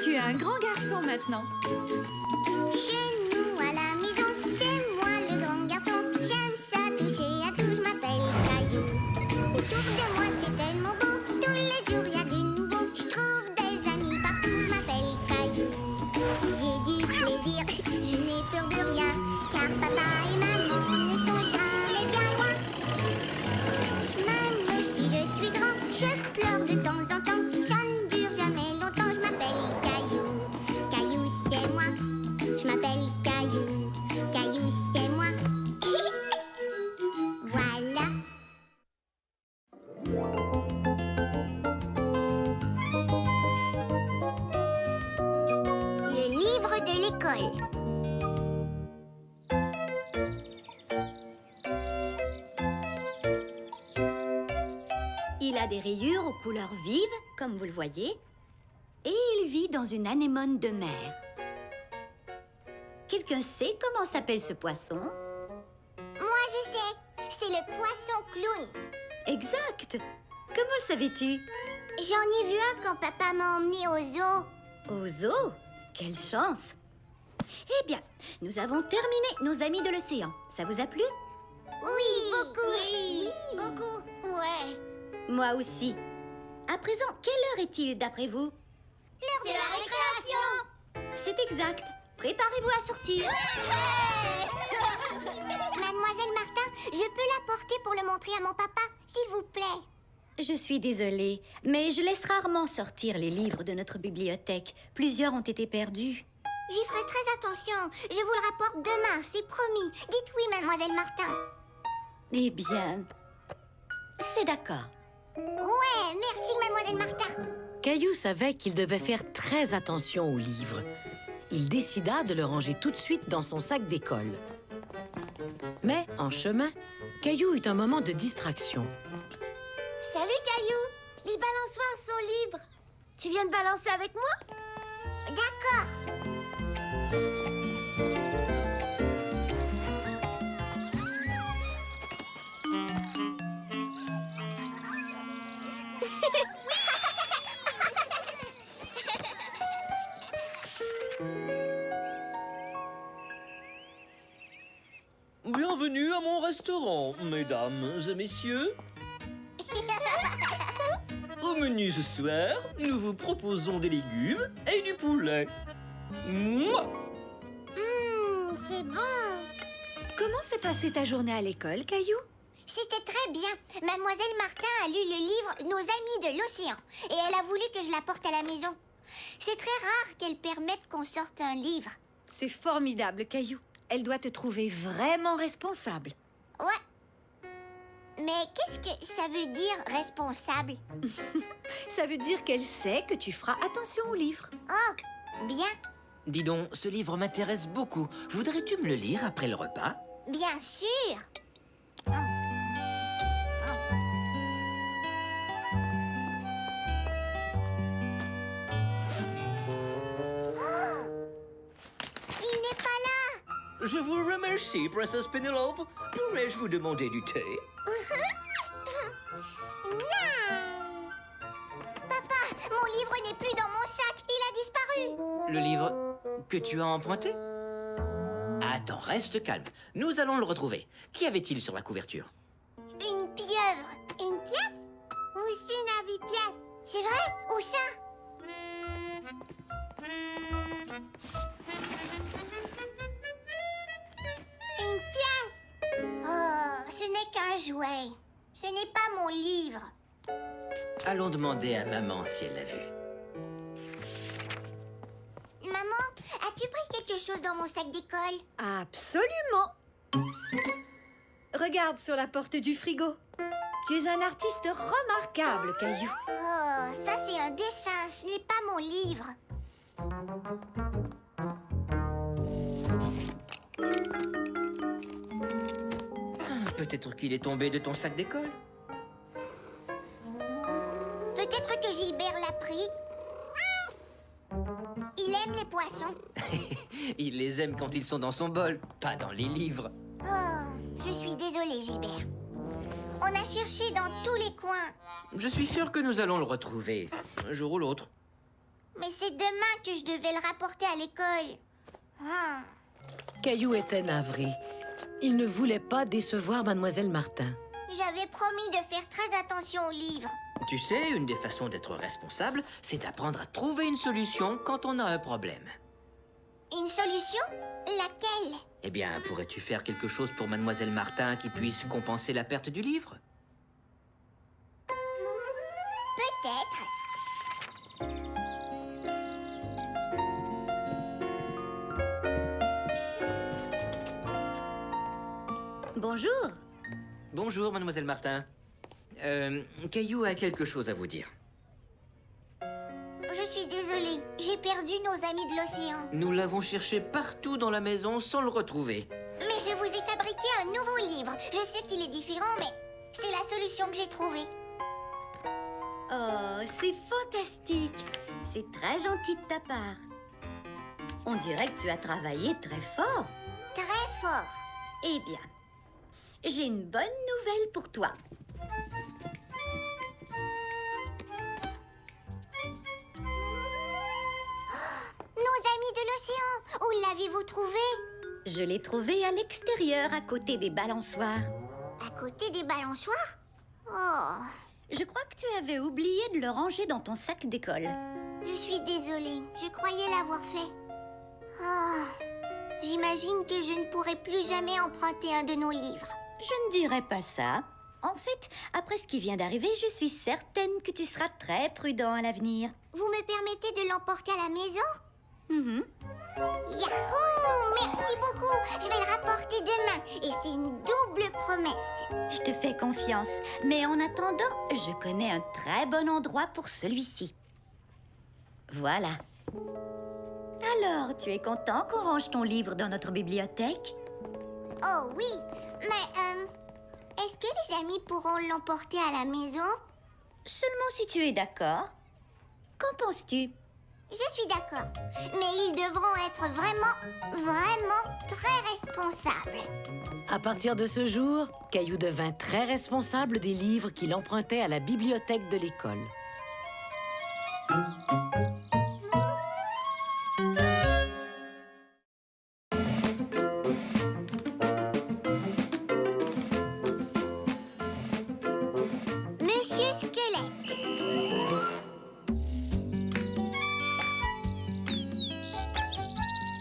Tu es un grand garçon maintenant. Chez nous à la maison, c'est moi le grand garçon. J'aime ça toucher à tout, je m'appelle Caillou. Autour de moi c'est tellement beau, tous les jours il y a du nouveau. Je trouve des amis partout, je m'appelle Caillou. J'ai du plaisir, je n'ai peur de rien, car papa et maman ne sont jamais bien loin. Même si je suis grand, je pleure de temps en temps. Ça ne dure jamais longtemps, je m'appelle Caillou. Caillou c'est moi, je m'appelle Caillou. Caillou c'est moi. Voilà. Le livre de l'école. Il a des rayures aux couleurs vives, comme vous le voyez, et il vit dans une anémone de mer. Quelqu'un sait comment s'appelle ce poisson? Moi je sais, c'est le poisson clown. Exact! Comment le savais-tu? J'en ai vu un quand papa m'a emmené au zoo. Au zoo? Quelle chance! Eh bien, nous avons terminé nos amis de l'océan. Ça vous a plu? Oui, beaucoup. Oui, beaucoup. Ouais. Moi aussi. À présent, quelle heure est-il d'après vous? C'est la récréation. C'est exact. Préparez-vous à sortir. Mademoiselle Martin, je peux l'apporter pour le montrer à mon papa, s'il vous plaît. Je suis désolée, mais je laisse rarement sortir les livres de notre bibliothèque. Plusieurs ont été perdus. J'y ferai très attention. Je vous le rapporte demain, c'est promis. Dites oui, mademoiselle Martin. Eh bien, c'est d'accord. Ouais, merci, mademoiselle Martin. Caillou savait qu'il devait faire très attention aux livres. Il décida de le ranger tout de suite dans son sac d'école. Mais, en chemin, Caillou eut un moment de distraction. Salut, Caillou. Les balançoires sont libres. Tu viens de balancer avec moi? D'accord. Bienvenue à mon restaurant, mesdames et messieurs. Au menu ce soir, nous vous proposons des légumes et du poulet. Mouah! C'est bon. Comment s'est passée ta journée à l'école, Caillou? C'était très bien. Mademoiselle Martin a lu le livre Nos amis de l'océan et elle a voulu que je l'apporte à la maison. C'est très rare qu'elle permette qu'on sorte un livre. C'est formidable, Caillou. Elle doit te trouver vraiment responsable. Ouais. Mais qu'est-ce que ça veut dire responsable? Ça veut dire qu'elle sait que tu feras attention aux livres. Oh, bien, Dis donc, ce livre m'intéresse beaucoup. Voudrais-tu me le lire après le repas? bien sûr. Il n'est pas là. Je vous remercie, Princesse Penelope. Pourrais-je vous demander du thé? Miaou. Papa, mon livre n'est plus dans mon sac. Il a disparu. Le livre que tu as emprunté? Attends, reste calme. Nous allons le retrouver. Qu'y avait-il sur la couverture? Une pieuvre. Une pièce? Aussi une pièce. C'est vrai? Où ça? Une pièce. Oh, ce n'est qu'un jouet. Ce n'est pas mon livre. Allons demander à maman si elle l'a vu. Maman, as-tu pris quelque chose dans mon sac d'école? Absolument. Regarde sur la porte du frigo. Tu es un artiste remarquable, Caillou. Oh, ça c'est un dessin, ce n'est pas mon livre. Peut-être qu'il est tombé de ton sac d'école. Peut-être que Gilbert l'a pris. Il aime les poissons. Il les aime quand ils sont dans son bol, pas dans les livres. Oh, je suis désolée, Gilbert. On On a cherché dans tous les coins. Je suis sûr que nous allons le retrouver, un jour ou l'autre. Mais c'est demain que je devais le rapporter à l'école. Ah. Caillou était navré. Il ne voulait pas décevoir Mademoiselle Martin. J'avais promis de faire très attention aux livres. Tu sais, une des façons d'être responsable, c'est d'apprendre à trouver une solution quand on a un problème. Une solution? Laquelle? Eh bien, pourrais-tu faire quelque chose pour Mademoiselle Martin qui puisse compenser la perte du livre? Peut-être. Bonjour. Bonjour, Mademoiselle Martin. Caillou a quelque chose à vous dire. Je suis désolée. J'ai perdu nos amis de l'océan. Nous l'avons cherché partout dans la maison sans le retrouver. Mais je vous ai fabriqué un nouveau livre. Je sais qu'il est différent, mais c'est la solution que j'ai trouvée. Oh, c'est fantastique. C'est très gentil de ta part. On dirait que tu as travaillé très fort. Très fort. Eh bien, j'ai une bonne nouvelle pour toi. Nos amis de l'océan, où l'avez-vous trouvé? Je l'ai trouvé à l'extérieur, à côté des balançoires. À côté des balançoires? Oh, Je crois que tu avais oublié de le ranger dans ton sac d'école. je suis désolée. Je croyais l'avoir fait. Oh, j'imagine que je ne pourrai plus jamais emprunter un de nos livres. Je ne dirais pas ça. En fait, après ce qui vient d'arriver, je suis certaine que tu seras très prudent à l'avenir. Vous me permettez de l'emporter à la maison? Mhm. Yahoo! Merci beaucoup. Je vais le rapporter demain. Et c'est une double promesse. Je te fais confiance. Mais en attendant, je connais un très bon endroit pour celui-ci. Voilà. Alors, tu es content qu'on range ton livre dans notre bibliothèque? Oh oui, mais est-ce que les amis pourront l'emporter à la maison? Seulement si tu es d'accord. Qu'en penses-tu? Je suis d'accord. Mais ils devront être vraiment très responsables. À partir de ce jour, Caillou devint très responsable des livres qu'il empruntait à la bibliothèque de l'école. Monsieur Squelette.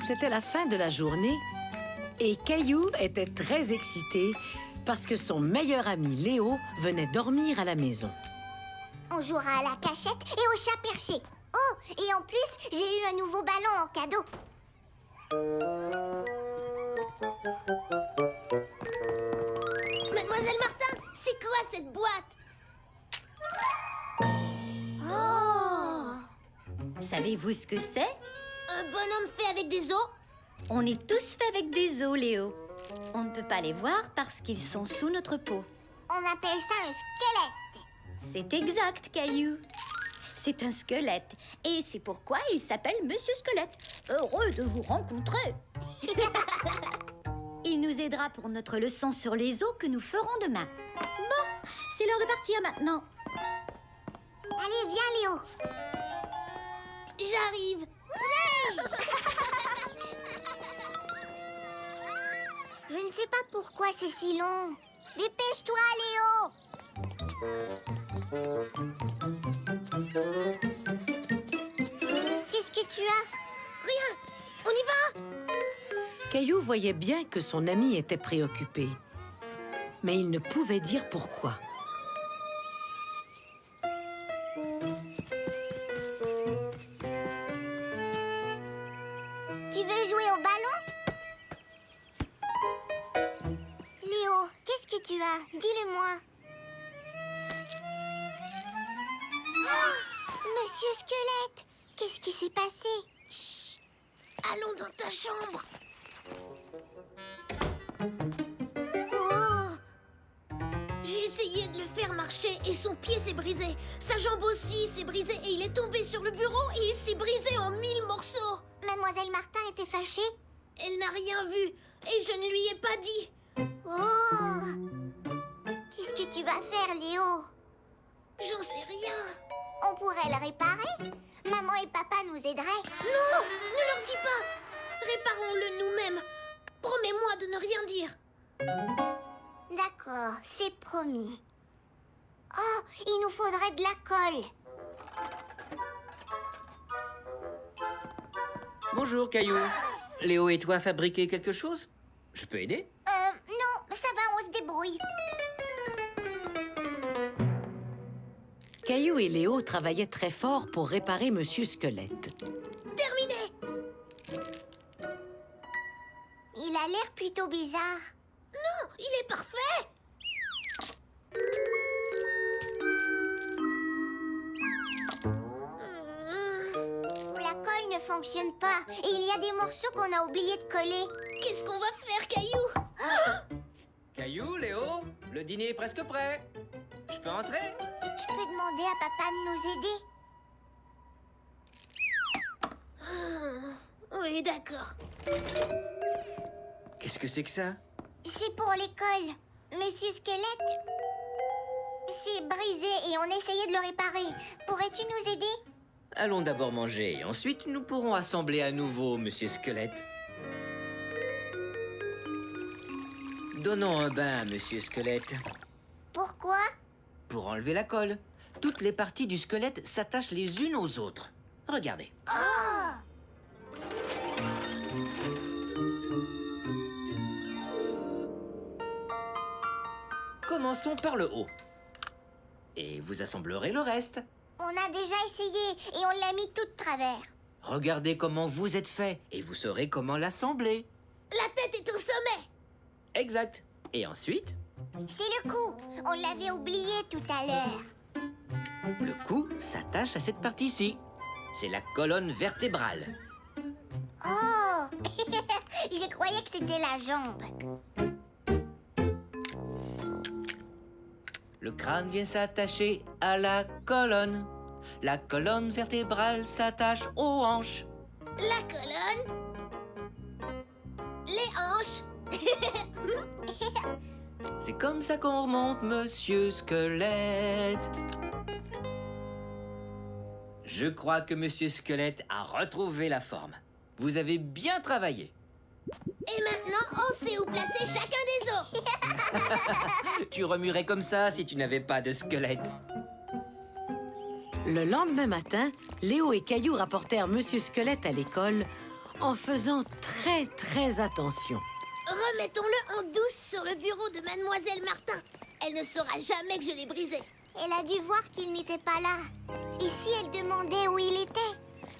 C'était la fin de la journée et Caillou était très excité parce que son meilleur ami Léo venait dormir à la maison. On jouera à la cachette et au chat perché. Oh, et en plus, j'ai eu un nouveau ballon en cadeau. Mademoiselle Martin, c'est quoi cette boîte? Oh! Savez-vous ce que c'est? Un bonhomme fait avec des os? On est tous faits avec des os, Léo. On ne peut pas les voir parce qu'ils sont sous notre peau. On appelle ça un squelette. C'est exact, Caillou. C'est un squelette. Et c'est pourquoi il s'appelle Monsieur Squelette. Heureux de vous rencontrer. Il nous aidera pour notre leçon sur les os que nous ferons demain. Bon, c'est l'heure de partir maintenant. Allez, viens, Léo. J'arrive. Je ne sais pas pourquoi c'est si long. Dépêche-toi, Léo. Qu'est-ce que tu as? Rien. On y va? Caillou voyait bien que son ami était préoccupé, mais il ne pouvait dire pourquoi. Tu veux jouer au ballon? Léo, qu'est-ce que tu as? Dis-le-moi. Oh, Monsieur Squelette, qu'est-ce qui s'est passé? Chut! Allons dans ta chambre. Oh! J'ai essayé de le faire marcher et son pied s'est brisé. Sa jambe aussi s'est brisée et il est tombé sur le bureau et il s'est brisé en 1000 morceaux. Mademoiselle Martin était fâchée? Elle n'a rien vu et je ne lui ai pas dit. Oh! Qu'est-ce que que tu vas faire, Léo? J'en sais rien. On pourrait le réparer. Maman et papa nous aideraient. Non, ne leur dis pas. Réparons-le nous-mêmes. Promets-moi de ne rien dire. D'accord, c'est promis. Oh, il nous faudrait de la colle. Bonjour, Caillou. Léo et toi fabriquez quelque chose? Je peux aider? Non, ça va, on se débrouille. Caillou et Léo travaillaient très fort pour réparer Monsieur Squelette. Terminé. Il a l'air plutôt bizarre. Non, il est parfait. La colle ne fonctionne pas et il y a des morceaux qu'on a oublié de coller. Qu'est-ce qu'on va faire, Caillou? Caillou, Léo, le dîner est presque prêt. Je peux entrer? Je peux demander à papa de nous aider? Oui, d'accord. Qu'est-ce que c'est que ça? C'est pour l'école. Monsieur Squelette, c'est brisé et on essayait de le réparer. Pourrais-tu nous aider? Allons d'abord manger et ensuite nous pourrons assembler à nouveau, Monsieur Squelette. Donnons un bain à Monsieur Squelette. Pourquoi? Pour enlever la colle. Toutes les parties du squelette s'attachent les unes aux autres. Regardez. Commençons par le haut. Et vous assemblerez le reste. On a déjà essayé et on l'a mis tout de travers. Regardez comment vous êtes fait et vous saurez comment l'assembler. La tête est au sommet. Exact. Et ensuite, C'est le cou. On l'avait oublié tout à l'heure. le cou s'attache à cette partie-ci. C'est la colonne vertébrale. Oh! Je croyais que c'était la jambe. Le crâne vient s'attacher à la colonne. La colonne vertébrale s'attache aux hanches. La colonne. Les hanches. C'est comme ça qu'on remonte, Monsieur Squelette. Je crois que Monsieur Squelette a retrouvé la forme. Vous avez bien travaillé. Et maintenant, on sait où placer chacun des os. Tu remuerais comme ça si tu n'avais pas de squelette. Le lendemain matin, Léo et Caillou rapportèrent Monsieur Squelette à l'école en faisant très attention. Remettons-le en douce sur le bureau de Mademoiselle Martin. Elle ne saura jamais que je l'ai brisé. Elle a dû voir qu'il n'était pas là. Et si elle demandait où il était?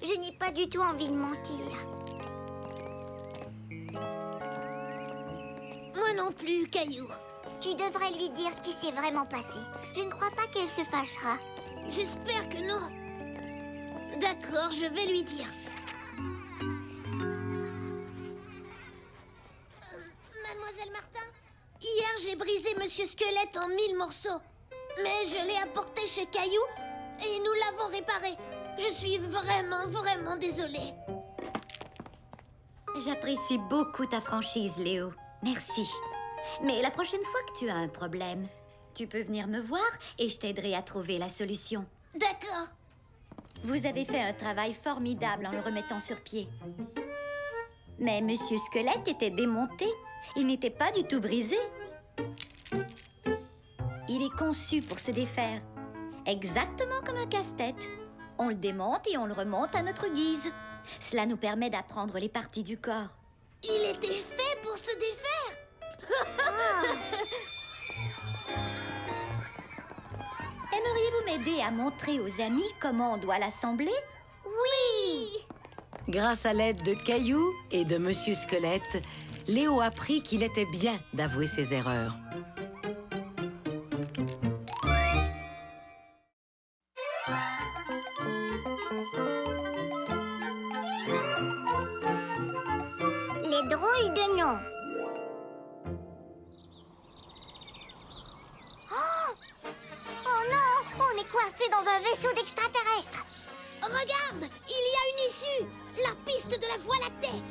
Je n'ai pas du tout envie de mentir. Moi non plus, Caillou. Tu devrais lui dire ce qui s'est vraiment passé. Je ne crois pas qu'elle se fâchera. J'espère que non. D'accord, je vais lui dire. Mademoiselle Martin, hier j'ai brisé Monsieur Squelette en 1000 morceaux. Mais je l'ai apporté chez Caillou et nous l'avons réparé. Je suis vraiment désolée. J'apprécie beaucoup ta franchise, Léo. Merci. Mais la prochaine fois que tu as un problème, tu peux venir me voir et je t'aiderai à trouver la solution. D'accord. Vous avez fait un travail formidable en le remettant sur pied. Mais Monsieur Squelette était démonté. Il n'était pas du tout brisé. Il est conçu pour se défaire. Exactement comme un casse-tête. On le démonte et on le remonte à notre guise. Cela nous permet d'apprendre les parties du corps. Il était fait pour se défaire. Aimeriez-vous m'aider à montrer aux amis comment on doit l'assembler? Oui. Grâce à l'aide de Caillou et de Monsieur Squelette, Léo apprit qu'il était bien d'avouer ses erreurs. Les drôles de noms. Oh non, on est coincé dans un vaisseau d'extraterrestres. Regarde, il y a une issue. La piste de la Voie lactée.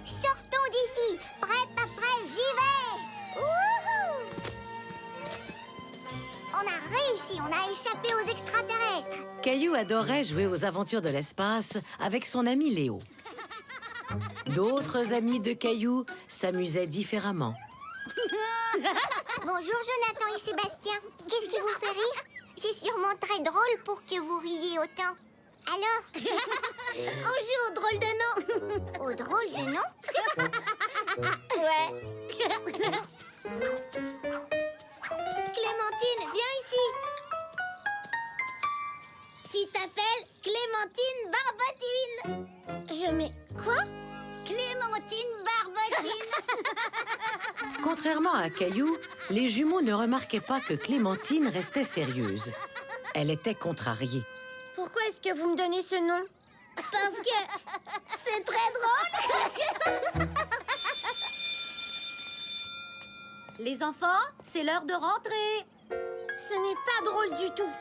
Sortons d'ici. Prêt, pas prêt, j'y vais. Wouhou! On a réussi, on a échappé aux extraterrestres. Caillou adorait jouer aux aventures de l'espace avec son ami Léo. D'autres amis de Caillou s'amusaient différemment. Bonjour Jonathan et Sébastien. Qu'est-ce qui vous fait rire? C'est sûrement très drôle pour que vous riez autant. Alors? On joue au drôle de nom. Au drôle de nom? Ouais. Clémentine, viens ici. Tu t'appelles Clémentine Barbotine. Je mets... Quoi? Clémentine Barbotine. Contrairement à Caillou, les jumeaux ne remarquaient pas que Clémentine restait sérieuse. Elle était contrariée. Pourquoi est-ce que vous me donnez ce nom? Parce que c'est très drôle. Les enfants, c'est l'heure de rentrer. Ce n'est pas drôle du tout.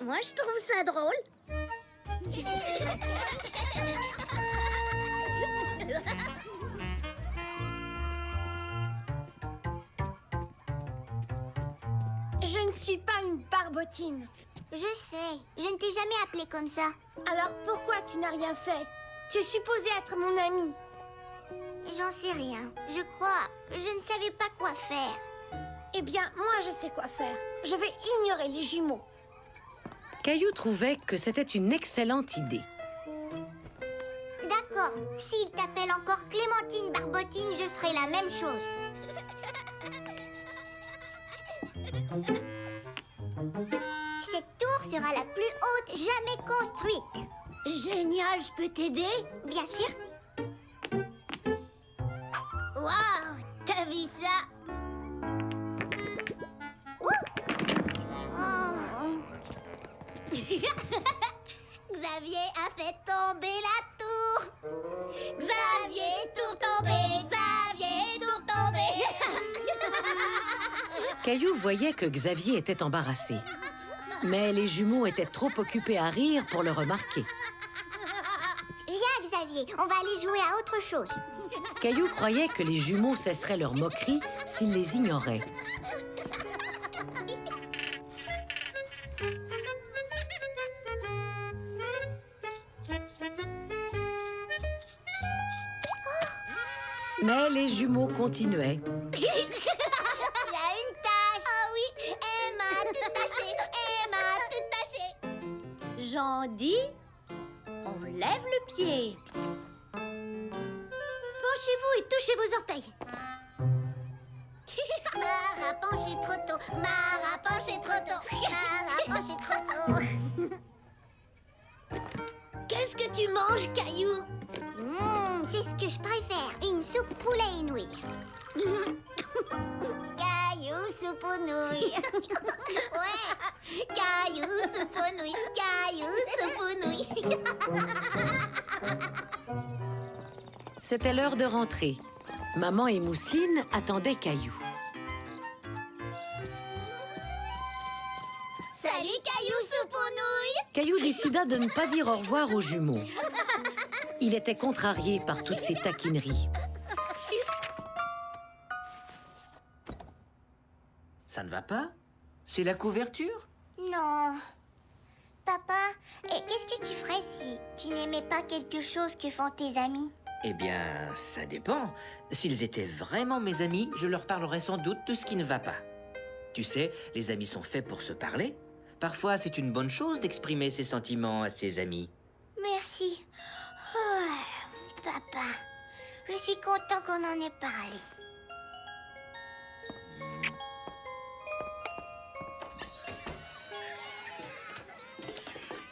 Moi, je trouve ça drôle. Je ne suis pas une barbotine. Je sais, je ne t'ai jamais appelé comme ça. Alors pourquoi tu n'as rien fait? Tu es supposé être mon ami. J'en sais rien. Je crois, je ne savais pas quoi faire. Eh bien, moi je sais quoi faire. Je vais ignorer les jumeaux. Caillou trouvait que c'était une excellente idée. D'accord, s'il t'appelle encore Clémentine Barbotine, je ferai la même chose. Cette tour sera la plus haute jamais construite. Génial, je peux t'aider? Bien sûr. Waouh, t'as vu ça? Xavier a fait tomber la tour. Xavier, tour tombé. Xavier, tour tombé. Caillou voyait que Xavier était embarrassé. Mais les jumeaux étaient trop occupés à rire pour le remarquer. Viens Xavier, on va aller jouer à autre chose. Caillou croyait que les jumeaux cesseraient leur moquerie s'ils les ignoraient. Mais les jumeaux continuaient. Il y a une tache. Ah oui, Emma tout taché. Emma tout taché. J'en dis, on lève le pied. Penchez-vous et touchez vos orteils. Mara penché trop tôt. Mara penché trop tôt. Mara penché trop tôt. Qu'est-ce que tu manges, Caillou? C'est ce que je préfère, une soupe poulet et nouilles. Caillou, soupe aux nouilles. Ouais. Caillou, soupe aux nouilles. Caillou, soupe aux nouilles. C'était l'heure de rentrer. Maman et Mousseline attendaient Caillou. Salut, Caillou, soupe aux nouilles. Caillou décida de ne pas dire au revoir aux jumeaux. Il était contrarié par toutes ces taquineries. Ça ne va pas? C'est la couverture? Non. Papa, et qu'est-ce que tu ferais si tu n'aimais pas quelque chose que font tes amis? Eh bien, ça dépend. S'ils étaient vraiment mes amis, je leur parlerais sans doute de ce qui ne va pas. Tu sais, les amis sont faits pour se parler. Parfois, c'est une bonne chose d'exprimer ses sentiments à ses amis. Merci. Oh, papa, je suis content qu'on en ait parlé.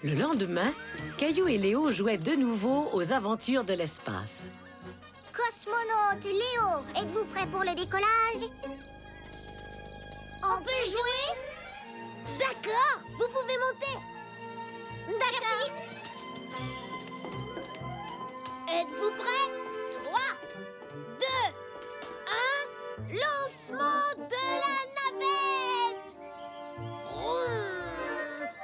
Le lendemain, Caillou et Léo jouaient de nouveau aux aventures de l'espace. Cosmonaute Léo, êtes-vous prêt pour le décollage? On peut jouer? D'accord, vous pouvez monter. D'accord. Êtes-vous prêts? 3, 2, 1, lancement de la navette! Vroom.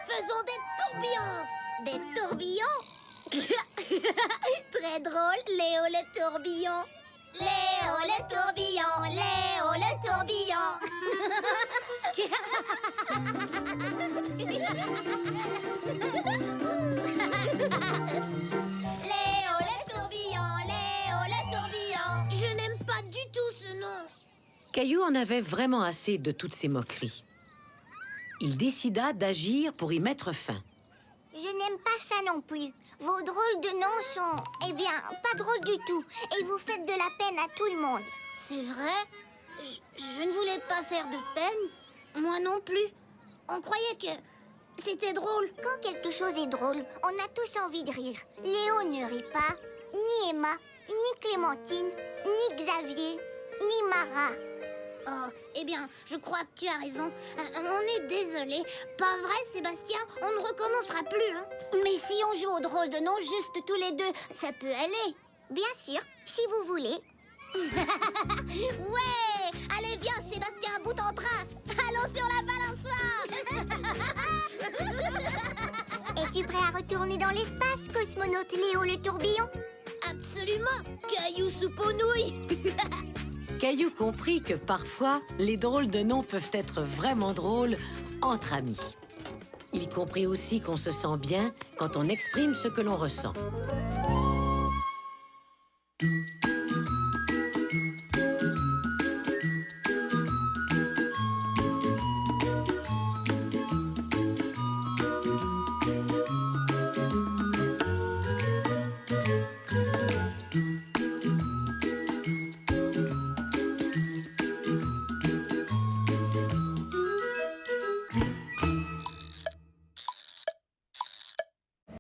Faisons des tourbillons. Des tourbillons? Très drôle, Léo le tourbillon. Léo Léo le tourbillon, Léo le tourbillon. Léo le tourbillon, Léo le tourbillon. Je n'aime pas du tout ce nom. Caillou en avait vraiment assez de toutes ces moqueries. Il décida d'agir pour y mettre fin. Je n'aime pas ça non plus. Vos drôles de noms sont, eh bien, pas drôles du tout. Et vous faites de la peine à tout le monde. C'est vrai? Je ne voulais pas faire de peine. Moi non plus. On croyait que c'était drôle. Quand quelque chose est drôle, on a tous envie de rire. Léo ne rit pas, ni Emma, ni Clémentine, ni Xavier, ni Mara. Oh, eh bien, je crois que tu as raison. On est désolé. Pas vrai, Sébastien? On ne recommencera plus, hein? Mais si on joue au drôle de nom juste tous les deux, ça peut aller. Bien sûr, si vous voulez. Ouais! Allez, viens, Sébastien, à bout en train. Allons sur la balançoire. Es-tu prêt à retourner dans l'espace, cosmonaute Léo le tourbillon? Absolument. Caillou soupe aux nouilles. Caillou comprit que parfois, les drôles de noms peuvent être vraiment drôles entre amis. Il comprit aussi qu'on se sent bien quand on exprime ce que l'on ressent.